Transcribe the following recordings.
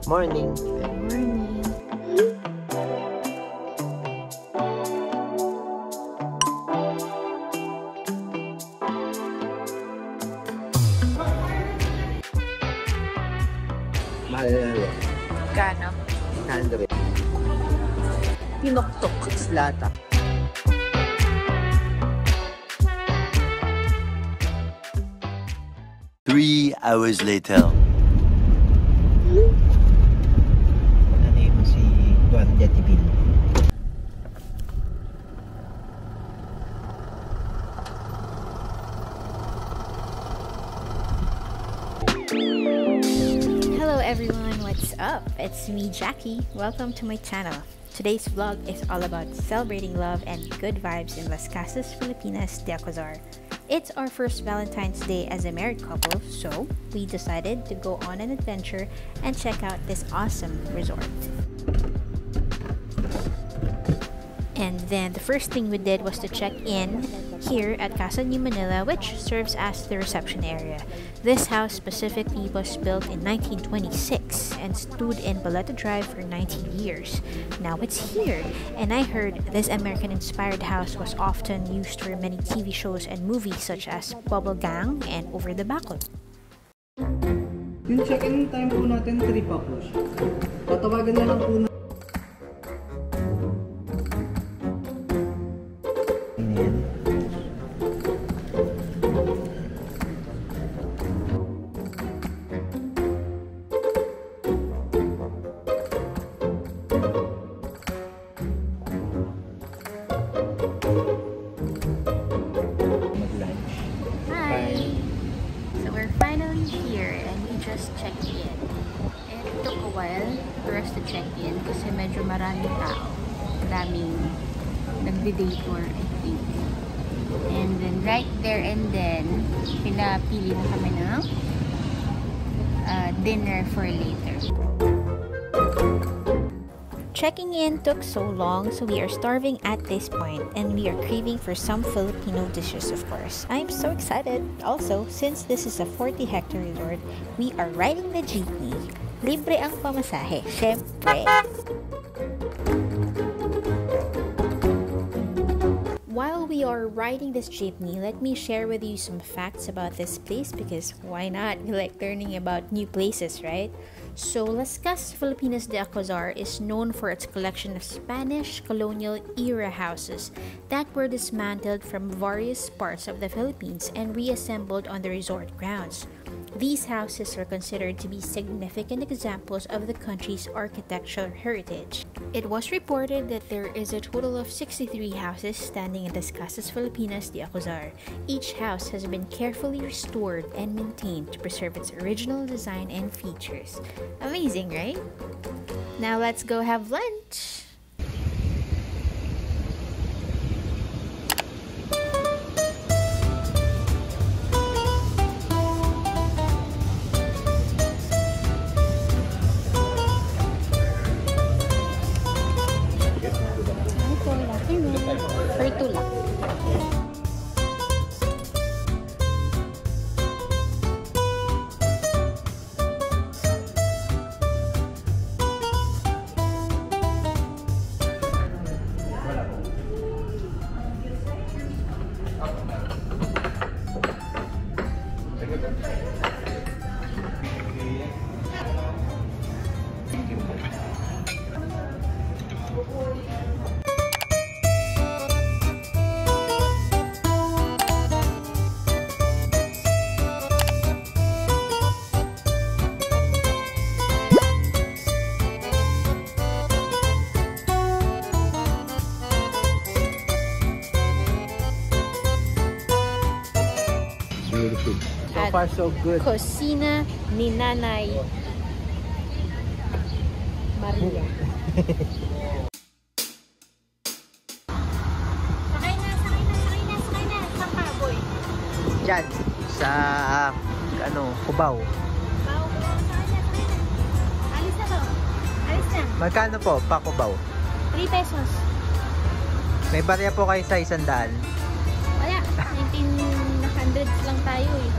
Morning. Good morning. Mahal na rin. Kano? 100. Pinoktok slata. Three hours later. Nanay mo si Juan Jatibin. Hello everyone, what's up? It's me, Jackie. Welcome to my channel. Today's vlog is all about celebrating love and good vibes in Las Casas, Filipinas, de Acozar. It's our first Valentine's Day as a married couple, so we decided to go on an adventure and check out this awesome resort. And then the first thing we did was to check in here at Casa New Manila, which serves as the reception area. This house specifically was built in 1926 and stood in Baleta Drive for 19 years. Now it's here, and I heard this American-inspired house was often used for many TV shows and movies such as Bubble Gang and Over the Bacol. Yung check-in time po natin 3 pa po siya. Tatawagan na lang po na. So we're finally here and we just checked in. It took a while for us to check in kasi medyo maraming tao. Daming nagdi-day tour, I think. And then right there and then, pinapili na kami ng dinner for later. Checking in took so long, so we are starving at this point and we are craving for some Filipino dishes, of course. I'm so excited. Also, since this is a 40-hectare resort, we are riding the jeepney. Libre ang pamasahe, syempre. While we are riding this jeepney, let me share with you some facts about this place because why not? We like learning about new places, right? So, Las Casas Filipinas de Acozar is known for its collection of Spanish colonial era houses that were dismantled from various parts of the Philippines and reassembled on the resort grounds. These houses are considered to be significant examples of the country's architectural heritage. It was reported that there is a total of 63 houses standing in Las Casas Filipinas de Acozar. Each house has been carefully restored and maintained to preserve its original design and features. Amazing, right? Now let's go have lunch! For two lang. So far, so good. Kusina ni Nanay Maria. Sakay na. Saan ka, boy? Diyan, sa, Cubao. Alis na to. Alis na. Magkano po, pa Cubao? 3 pesos. May barya po kayo sa 100. Wala. 1900s lang tayo eh.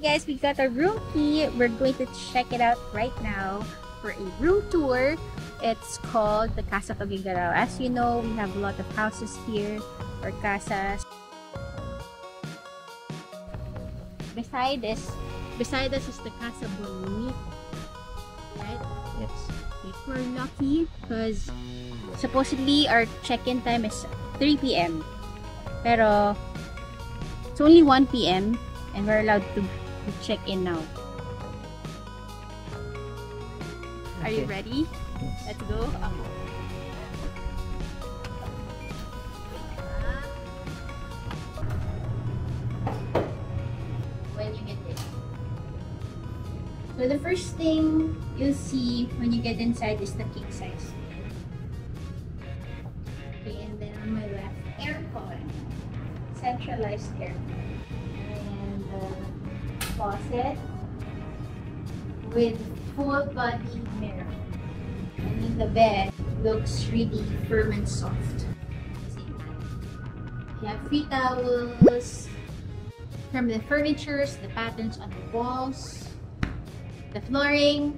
guys, we got a room key. We're going to check it out right now for a room tour. It's called the Casa Tugigaraw. As you know, we have a lot of houses here or casas. Beside us is the Casa Bonita. Right? Yes. If we're lucky, because supposedly our check-in time is 3 p.m. Pero it's only 1 p.m. and we're allowed to check in now. Are you ready? Let's go. When you get in. So the first thing you'll see when you get inside is the king size. Okay, and then on my left, aircon. Centralized aircon. And faucet with full body mirror. And then the bed looks really firm and soft. You have free towels. From the furnitures, the patterns on the walls, the flooring,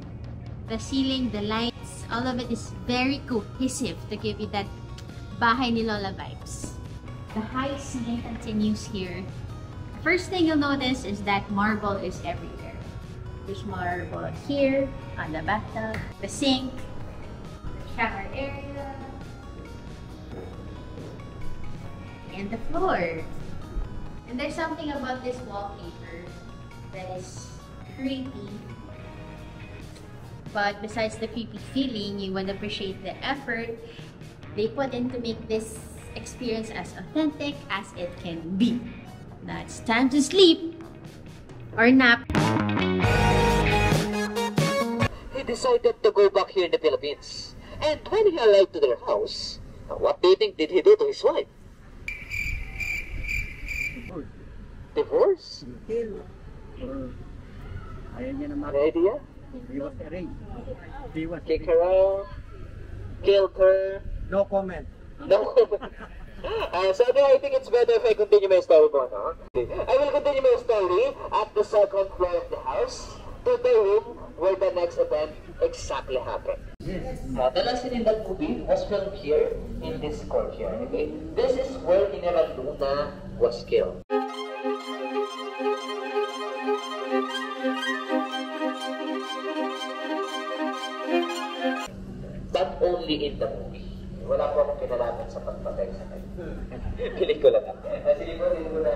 the ceiling, the lights, all of it is very cohesive to give you that Bahay ni Lola vibes. The high ceiling continues here. First thing you'll notice is that marble is everywhere. There's marble here, on the bathtub, the sink, the shower area, and the floor. And there's something about this wallpaper that is creepy. But besides the creepy feeling, you will appreciate the effort they put in to make this experience as authentic as it can be. Now it's time to sleep or nap. He decided to go back here in the Philippines. And when he arrived to their house, what do you think did he do to his wife? Divorce? Kill. Ayaw niya naman. Any idea? He was arranged. He was Kick her out? Killed her? No comment. No. So I think it's better if I continue my story po, no? I will continue my story at the second floor of the house to the room where the next event exactly happened. Yes. The last scene in that movie was filmed here in this courtyard. Okay, this is where General Luna was killed. But only in the movie. Wala po akong kinalaman sa pagpatay sa kanya. Pelikula lang. Sige po, pelikula.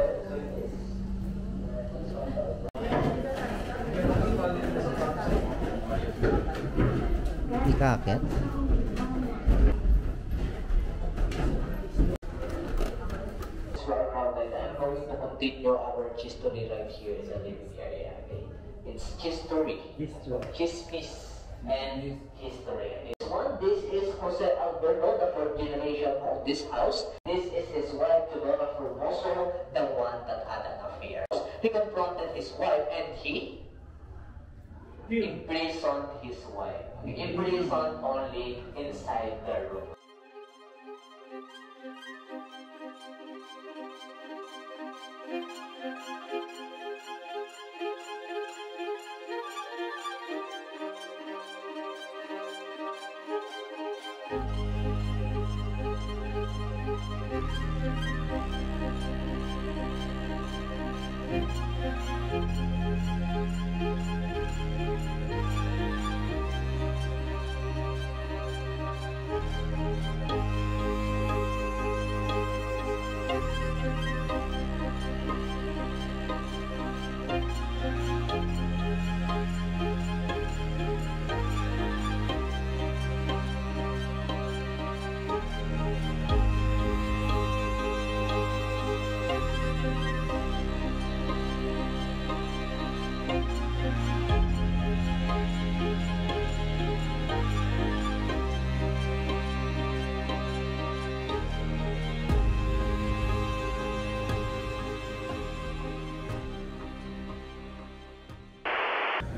Ikakit? I'm going to continue our history right here in the living area. Okay? It's history. Chismis and history. This is Jose Alberto, the fourth generation of this house. This is his wife, Tudora Formoso, the one that had an affair. He confronted his wife and he imprisoned his wife. Imprisoned only inside the room.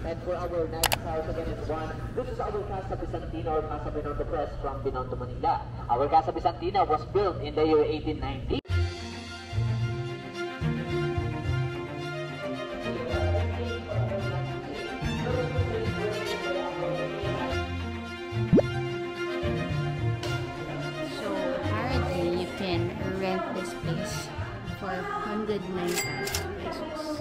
And for our next house again is one. This is our Casa Bizantina or Casa Binondo Press from Binondo, Manila. Our Casa Bizantina was built in the year 1890. place for 190 pesos.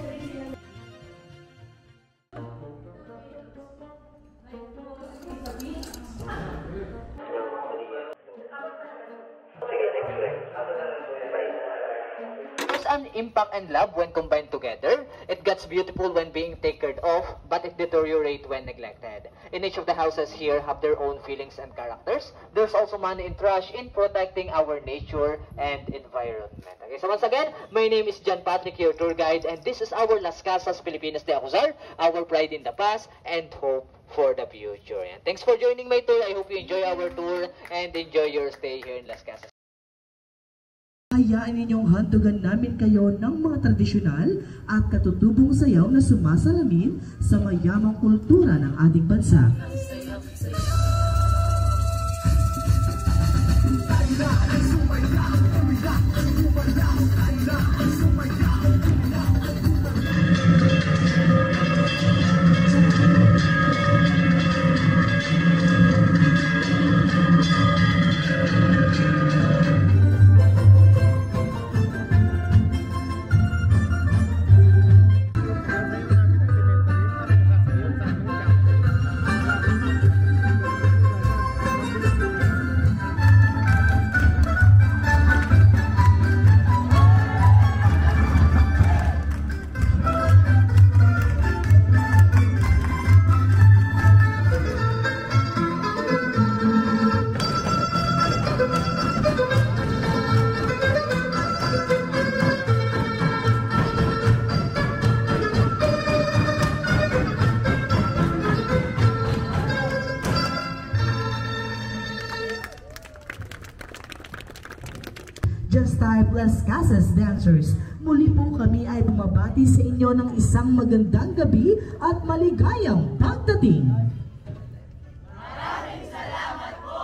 An impact and love when combined together. It gets beautiful when being taken of, but it deteriorates when neglected. In each of the houses here have their own feelings and characters. There's also money in trash in protecting our nature and environment. Okay, so once again, my name is John Patrick, your tour guide, and this is our Las Casas Filipinas de Acuzar, our pride in the past and hope for the future. And thanks for joining my tour. I hope you enjoy our tour and enjoy your stay here in Las Casas. Hayaan ninyong hantugan namin kayo ng mga tradisyonal at katutubong sayaw na sumasalamin sa mayamang kultura ng ating bansa. Just type Las Casas Dancers. Muli po kami ay bumabati sa inyo ng isang magandang gabi at maligayang pagdating. Maraming salamat po!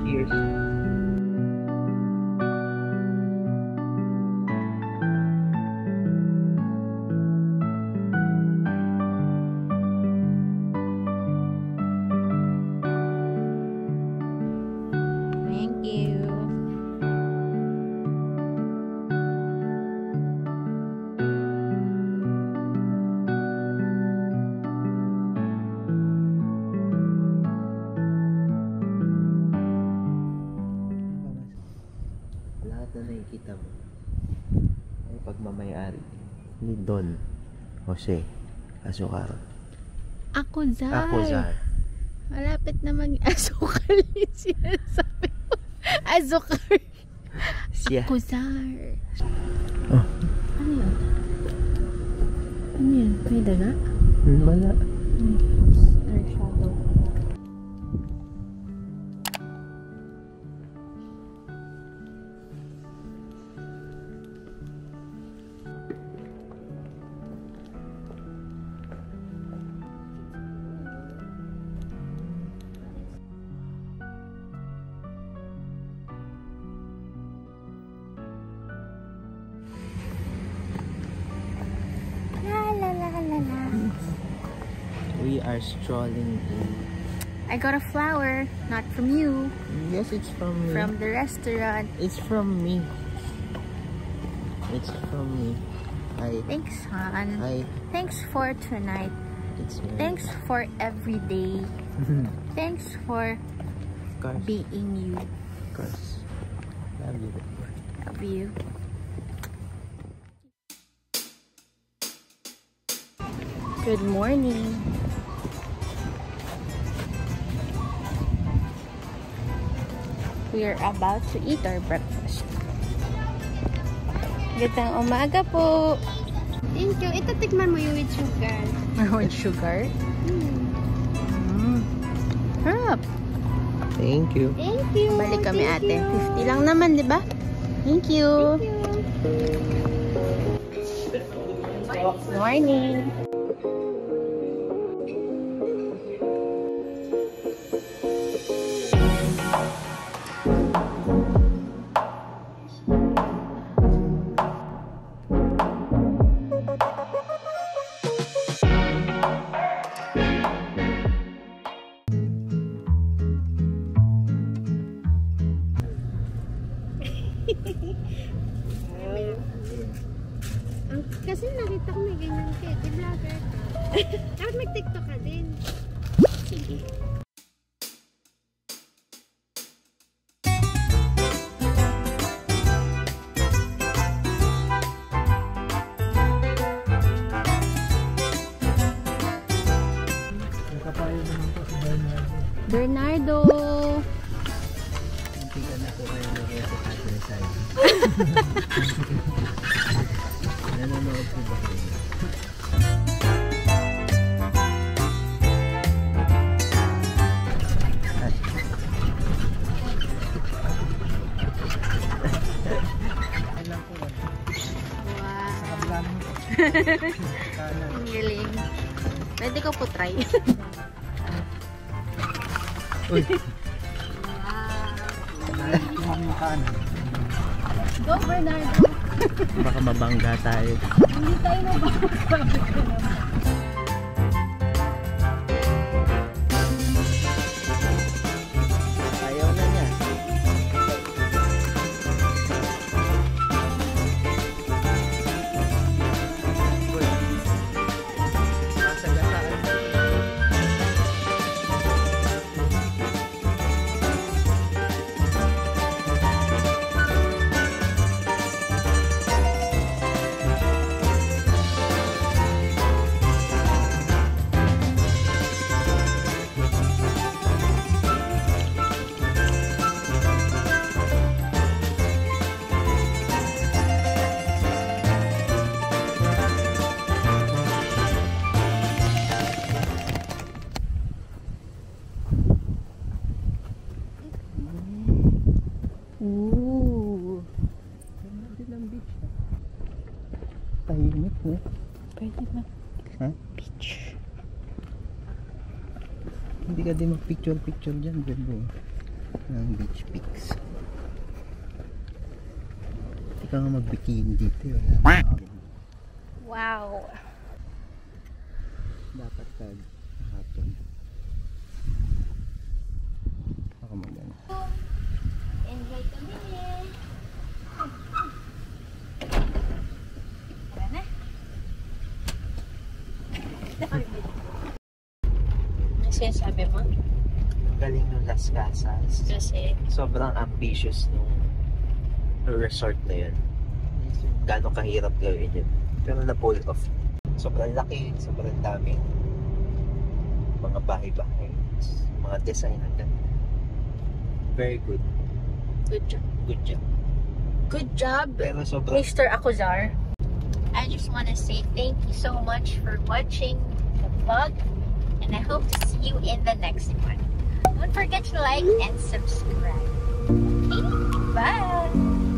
Cheers. Thank you. Lahat na nakikita mo ay pagmamayari ni Don Jose Azucar. Acuzar. Malapit naman yung Azucar yung sinasabi mo. Azucar. Siya. Acuzar. Oh. Ano yan? Ano yan? May daga? Wala. Eyeshadow. We are strolling in. I got a flower, not from you, Yes, it's from me. from the restaurant. It's from me. It's from me. Hi. Thanks, hon. Hi. Thanks for tonight. It's me. Thanks for every day. Thanks for Of course. being you. Of course. Love you. Love you. Good morning. We are about to eat our breakfast. Gandang umaga po. Thank you. Ito, tikman mo yung with sugar. With sugar? Harap. Thank you. Thank you. Balik kami Thank ate. you. 50 lang naman, di ba? Thank you. Good morning. Kasi nakita ko may ganyan ka. Vlogger ka. Dapat mag-TikTok ka din. Sige. Bernardo! Hindi ka na po kayo nag-exercise. Nanonood po ba kayo? Wow! Ang galing. Pwede ko po try. Uy! Go, Bernardo! Baka mabangga tayo. Hindi tayo mabangga. Ayaw na niya. Uy! Masagasaan. Ooh! Ganda din ang beach. Tahimik mo. Pwede ba? Ha? Beach. Hindi ka din mag-picture dyan. Ganda ng beach pics. Hindi ka nga mag-bikini dito. Wala. Wow! Dapat tag hapon. Ako maganda. Enjoy kami! Tara na! Ano sinasabi mo? Galing ng Las Casas. Kasi, Sobrang ambitious nung resort na yun. Gano'ng kahirap gawin yun. Pero na-pull off. Sobrang laki, sobrang daming mga bahay-bahay. Mga design ang ganda. Very good. good job. Good job. Good job, Pero sobrang Mr. Acozar. I just want to say thank you so much for watching the vlog, and I hope to see you in the next one. Don't forget to like and subscribe. Okay, bye!